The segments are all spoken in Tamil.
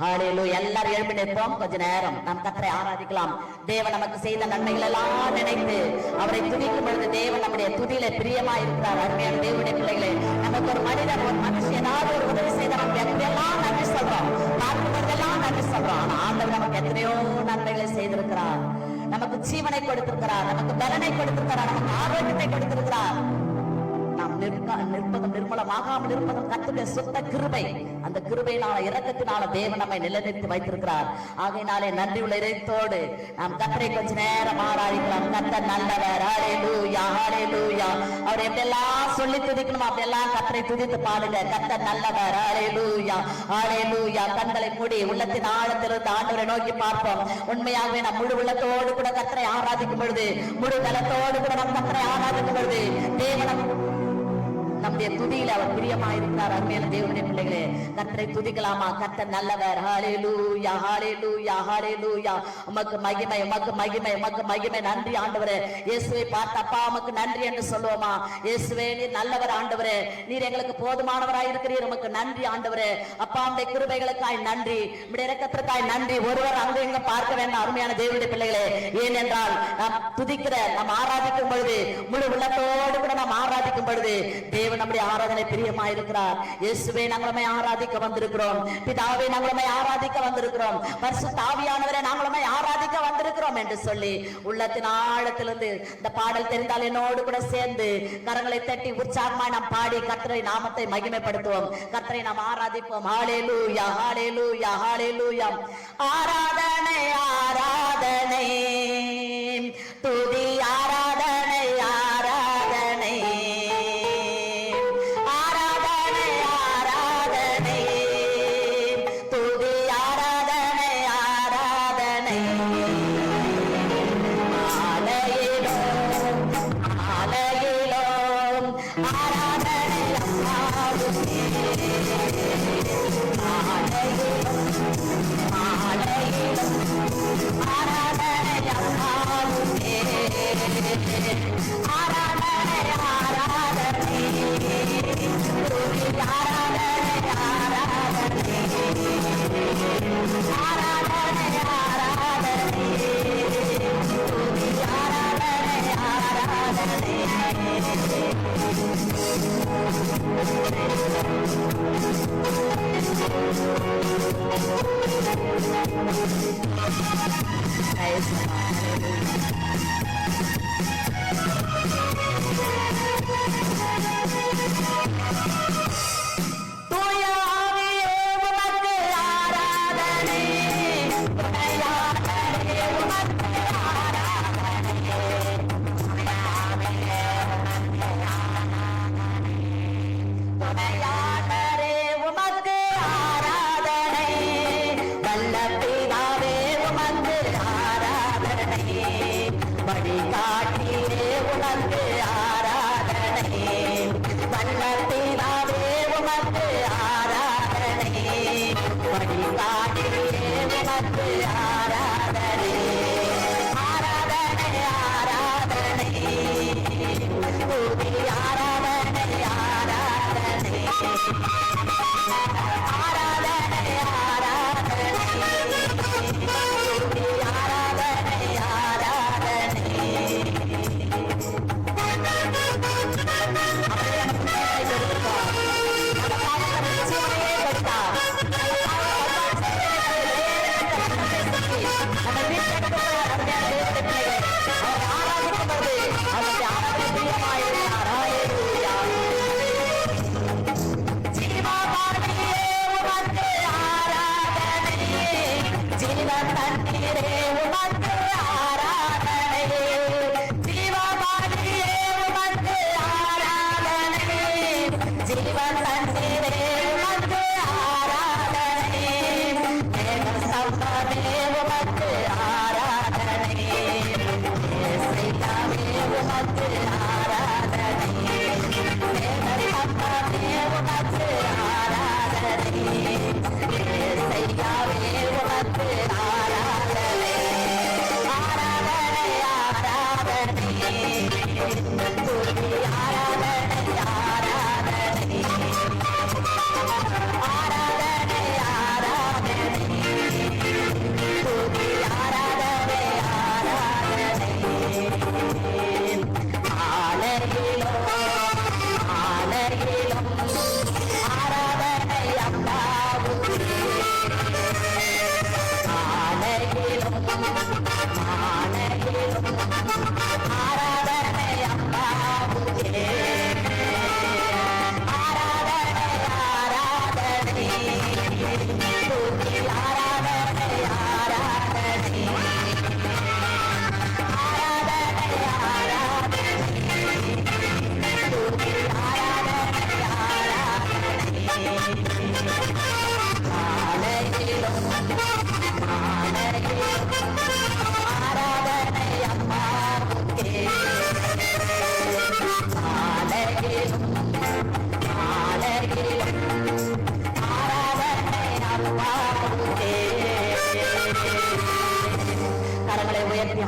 ஹல்லேலூயா. எல்லாரும் எழுப்பி நிற்போம். கொஞ்ச நேரம் நாம் கர்த்தரை ஆராதிக்கலாம். தேவன் நமக்கு செய்த நன்மைகள் எல்லாம் நினைத்து அவரை துதிக்கும் பொழுது தேவன் நம்முடைய துதியில பிரியமா இருக்கிறார். அருமையான தேவனுடைய பிள்ளைகளே, நமக்கு ஒரு மனிதன் ஒரு மனுஷன் ஏதாவது ஒரு உதவி செய்த நம்ம எப்படியெல்லாம் நன்றி சொல்றோம், பார்க்கும்போதெல்லாம் நன்றி சொல்றோம். ஆனா ஆண்டவர் நமக்கு எத்தனையோ நன்மைகளை செய்திருக்கிறார். நமக்கு ஜீவனை கொடுத்திருக்கிறார், நமக்கு பலனை கொடுத்திருக்கிறார், நமக்கு ஆரோக்கியத்தை கொடுத்திருக்கிறார். நாம் நிற்பதும் நிர்மலமாகாமல் இருப்பதும் கர்த்தருடைய சுத்த கிருபை. அந்த கிருபையினால இரக்கத்தினால தேவன் நம்மை நிலைநிறுத்தி வைத்திருக்கிறார். ஆகையினாலே நன்றி உள்ள இதயத்தோடு நாம் கர்த்தரை கொஞ்ச நேரம் ஆராதிக்கலாம். கர்த்தர் நல்லவர். ஹல்லேலூயா, ஹல்லேலூயா. அவர் எப்படியெல்லாம் சொல்லி துதிக்கணும் அப்படியெல்லாம் கர்த்தரை துதித்து பாடுங்க. கர்த்தர் நல்லவர். ஹல்லேலூயா, ஹல்லேலூயா. கண்களை மூடி உள்ளத்தின் ஆழத்திலிருந்து ஆண்டவரை நோக்கி பார்ப்போம். உண்மையாகவே நாம் முழு உள்ளத்தோடு கூட கர்த்தரை ஆராதிக்கும் பொழுது, முழு பலத்தோடு கூட நாம் கர்த்தரை ஆராதிக்கும் பொழுது தேவன் நம்முடைய துதியில அவர் பிரியமாயிருக்கிறார். அருமையான தேவனுடைய பிள்ளைகளே, கர்த்தரை துதிக்கலாமா? கர்த்தர் நல்லவர். ஹல்லேலூயா, ஹல்லேலூயா, ஹல்லேலூயா. உமக்கு மகிமை, உமக்கு மகிமை, உமக்கு மகிமை. நன்றி ஆண்டவரே. இயேசுவை பார்த்து அப்பா உமக்கு நன்றி என்று சொல்லுவோமா? இயேசுவே நீர் நல்லவர் ஆண்டவரே, நீர் எங்களுக்கு போதுமானவராய் இருக்கிறீர். உமக்கு நன்றி ஆண்டவரே. அப்பா உம்முடைய கிருபைகளுக்காய் நன்றி, உம்முடைய இரக்கத்திற்காய் நன்றி. ஒருவர் அங்கு இங்கு பார்க்க வேண்டாம் அருமையான தேவனுடைய பிள்ளைகளே. ஏனென்றால் நாம் துதிக்கிற, நாம் ஆராதிக்கும் பொழுது, முழு உள்ளத்தோடு கூட நாம் ஆராதிக்கும் பொழுது தேவன் நம்முடைய ஆராதனை பிரியமாயிருக்கிறார். இயேசுவே நாங்களுமே ஆராதிக்க வந்திருக்கிறோம். பிதாவே நாங்களுமே ஆராதிக்க வந்திருக்கிறோம். பரிசுத்த ஆவியானவரே நாங்களுமே ஆராதிக்க வந்திருக்கிறோம் என்று சொல்லி உள்ளத்தின் ஆழத்திலிருந்து இந்த பாடல் தெரிந்தால் என்னோடு கூட சேர்ந்து கரங்களை தட்டி உற்சாகமாய் நாம் பாடி கர்த்தரை நாமத்தை மகிமைப்படுத்துவோம். கர்த்தரை நாம் ஆராதிப்போம். ஹல்லேலூயா, ஹல்லேலூயா, ஹல்லேலூயா. ஆராதனை, ஆராதனை, துதி ஆராதனை, ஆராதனை, ஆராதனை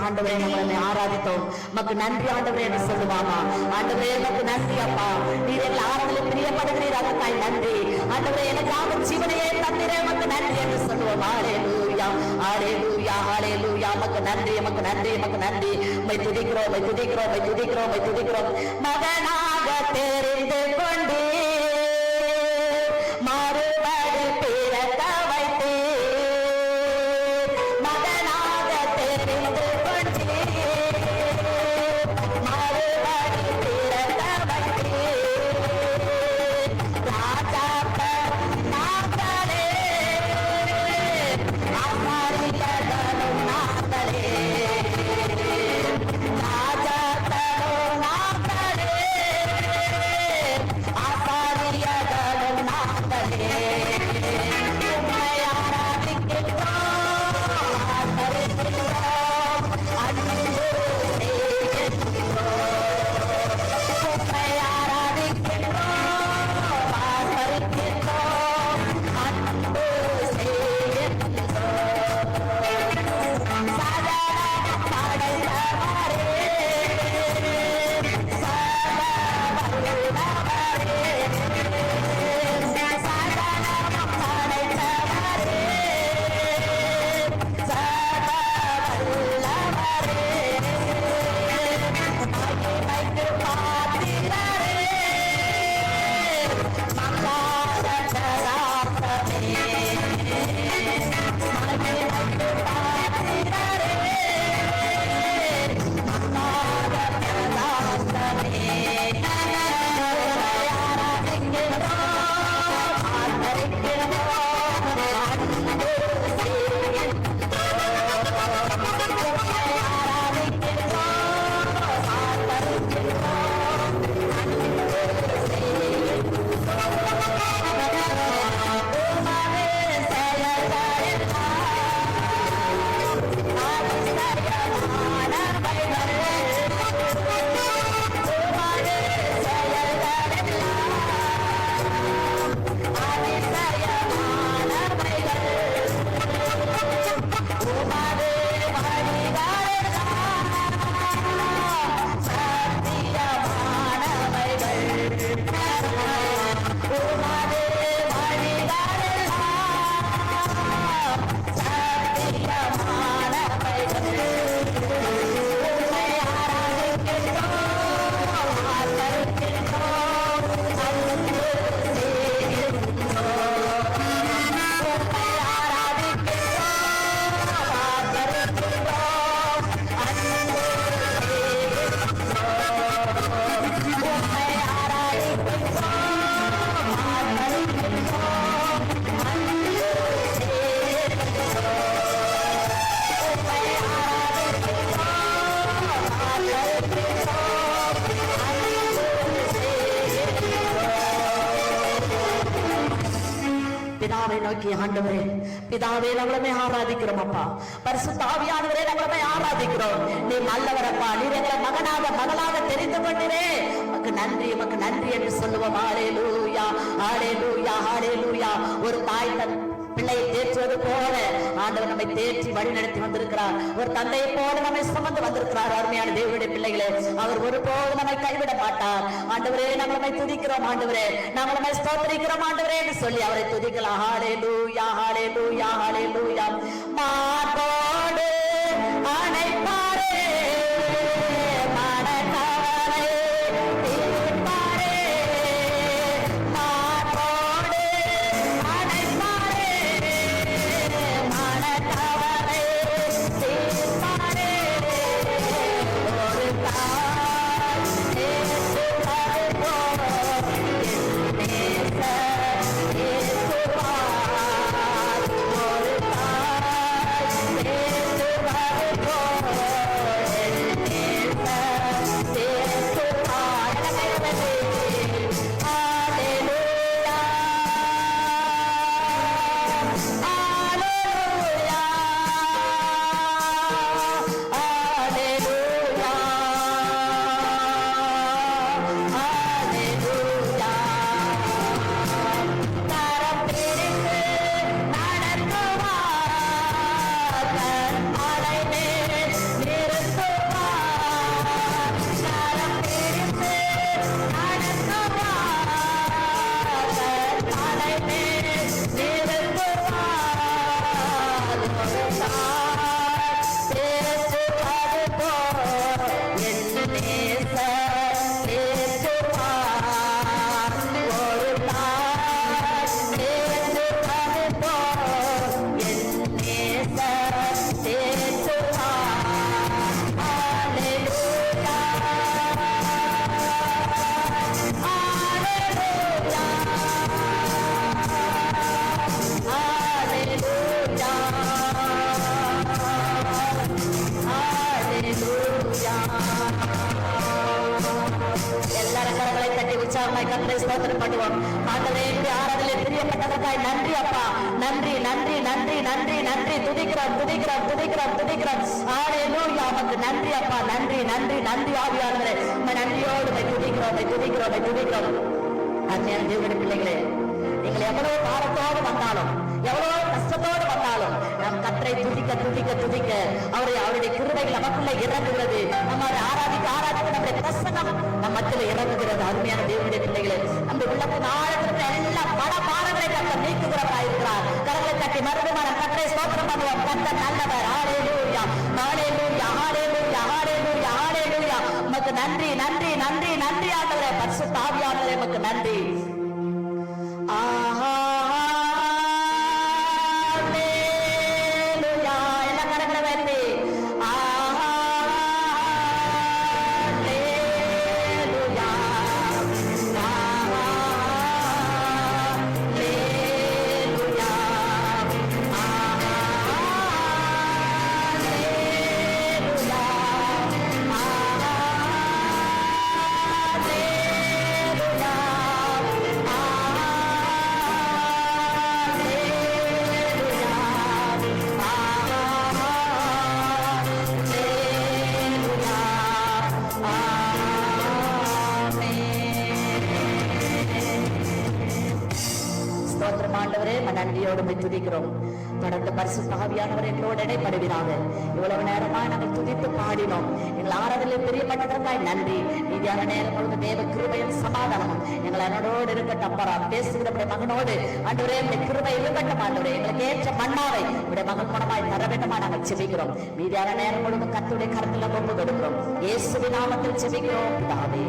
ஆண்டவரே நாங்கள் ஆராதித்தோம். மக்கு நன்றி ஆண்டவரே என்று சொல்லுவாமா. ஆண்டவரே மக்கு நன்றி அப்பா. நீர் எங்கள் ஆராதனையில் பிரியப்படுகிறீர், அதற்காய் நன்றி ஆண்டவரே. எனக்காக ஜீவனையே தந்திரே மக்கு நன்றி என்று சொல்லுவோம். ஹல்லேலூயா ஹல்லேலூயா ஹல்லேலூயா. மக்கு நன்றி மக்கு நன்றி மக்கு நன்றி. மை துதிக்கிறோம் மை துதிக்கிறோம் மை துதிக்கிறோம் மை துதிக்கிறோம். மகனாக தெரிந்து கொண்டு மறுபடி பிறக்க வைத்தே, மகனாக தெரிந்து கொண்டு மறுபடி பிறக்க வைத்தே, ராஜாக்க நாங்களே ஆசாரியர்களும் நாங்களே, ராஜாக்களும் நாங்களே ஆசாரியர்களும் நாங்களே. உம்மை ஆராதிக்கின்றோம் ஆதரிக்கின்றோம் அன்பு செய்கின்றோம். உம்மை ஆராதிக்கின்றோம் ஆதரிக்கின்றோம் அன்பு செய்கின்றோம். சகலம் படைத்தவரே சர்வ வல்லவரே, சகலம் படைத்தவரே சர்வ வல்லவரே, மகிமைக்கு பாத்திரரே மங்காத சராசரே, மகிமைக்கு பாத்திரரே மங்காத சராசரே. ஆராதிக்கின்றோம் ஆதரிக்கின்றோம் அன்பு செய்கின்றோம். ஆராதிக்கின்றோம் ஆதரிக்கின்றோம் அன்பு செய்கின்றோம். உமது செயல்களெல்லாம் அதிசயமானவைகள், உமது செயல்களெல்லாம் அதிசயமானவைகள், உமது வழிகளெல்லாம் சத்தியமானவைகள், உமது வழிகளெல்லாம் சத்தியமானவைகள். உம்மை ஆராதிக்கின்றோம் ஆதரிக்கின்றோம் அன்பு செய்கின்றோம். உம்மை ஆராதிக்கின்றோம் ஆதரிக்கின்றோம் அன்பு செய்கின்றோம். உம்மை ஆராதிக்கின்றோம் ஆதரிக்கின்றோம் அன்பு செய்கின்றோம். உம்மை ஆராதிக்கின்றோம் ஆதரிக்கின்றோம் அன்பு செய்கின்றோம். பிதாவை நோக்கி ஆண்டவரே, பிதாவே நம்மளமே ஆராதிக்கிறோம் அப்பா. பரிசுத்த ஆவியானவரே நம்மளமே ஆராதிக்கிறோம். நீ நல்லவரப்பா. நீர் எங்களை மகனாக மகளாக தெரிந்து கொண்டிரே உமக்கு நன்றி உமக்கு நன்றி என்று சொல்லுவோம். ஹல்லேலூயா ஹல்லேலூயா ஹல்லேலூயா. ஒரு தாய் தன் பிள்ளையை தேற்றுவது போல ஆண்டவர் நம்மை தேற்றி வழி நடத்தி வந்திருக்கிறார். ஒரு தந்தையை போல நம்மை சுமந்து வந்திருக்கிறார். அருமையான தேவனுடைய பிள்ளைகளே, அவர் ஒருபோது நம்மை கைவிட மாட்டார். ஆண்டவரே நம்மை துதிக்கிறோம் ஆண்டவரே, நம்மை ஸ்தோத்திரிக்கிறோம் ஆண்டவரே என்று சொல்லி அவரை துதிக்கலாம். ஹல்லேலூயா ஹல்லேலூயா ஹல்லேலூயா. மார்போடு அணைப்பாரே மனக்கவலை தீர்ப்பாரே, மார்போடு அணைப்பாரே மனக்கவலை தீர்ப்பாரே. ஒரு தாய் நேசிப்பது போல என் நேசர் நேசிப்பார். ஒரு தாய் உற்சாகமாய் கர்த்தரை ஸ்தோத்திரம் பண்ணுவோம். ஆண்டவரே ஆராதனை பிரியப்பட்டதற்காய் நன்றி அப்பா, நன்றி நன்றி நன்றி நன்றி நன்றி. துதிக்கிறோம் துதிக்கிறோம் துதிக்கிறோம் துதிக்கிறோம். ஹல்லேலூயா. உமக்கு நன்றி அப்பா, நன்றி நன்றி நன்றி ஆவியானவரே. நன்றியோடு துதிக்கிறோம் துதிக்கிறோம் துதிக்கிறோம். அருமையான தேவனுடைய பிள்ளைகளே, நீங்கள் எவ்வளவு பாரத்தோடு வந்தாலும் எவ்வளவு கஷ்டத்தோடு வந்தாலும் நம் கர்த்தரை துதிக்க துதிக்க துதிக்க அவருடைய கிருபைகள் நமக்குள்ள இறங்குகிறது. நம்ம ஆராதிக்க ஆராதிக்க நம்முடைய பிரசன்னம் நம் மத்தியில் இறங்குகிறது. அருமையான தேவனுடைய பிள்ளைகளே, நம்ம உள்ளத்தின் ஆழத்திற்கு எல்லா பல பாரங்களை கர்த்தர் நீக்குகிறவராய் இருக்கிறார். கரங்களை தட்டி மறுபடியும் நம் கர்த்தரை ஸ்தோத்திரம் பண்ணுவோம். கர்த்தர் நல்லவர். ஹல்லேலூயா ஹல்லேலூயா ஹல்லேலூயா ஹல்லேலூயா ஹல்லேலூயா. உமக்கு நன்றி நன்றி நன்றி நன்றி ஆண்டவரே. பரிசுத்த ஆவியானவரே உமக்கு நன்றி. நன்றியோடு துதிக்கிறோம். தொடர்ந்து பரிசுத்த ஆவியானவர் எங்களோடு இடைப்படுவீராக. இவ்வளவு நேரமாய் நாங்கள் துதித்து பாடினோம். எங்கள் ஆராதனை பிரியப்பட்டதற்காய் நன்றி. நீதியான நேரம் பொழுது தேவ கிருபையும் சமாதானமும் எங்கள் என்னோடு இருக்கட்டும். அப்பா பேசுகிற மகனோடு ஆண்டவரே உடைய கிருபை இருக்கட்டும். ஆண்டவரே எங்களுக்கு ஏற்ற மன்னாவை உடைய மகன் மூலமாய் தர வேண்டுமா நாங்கள் செபிக்கிறோம். மீதியான நேரம் பொழுது கர்த்தருடைய கரத்தில் ஒப்பு கொடுக்கிறோம். இயேசுவின் நாமத்தில் செபிக்கிறோம் பிதாவே.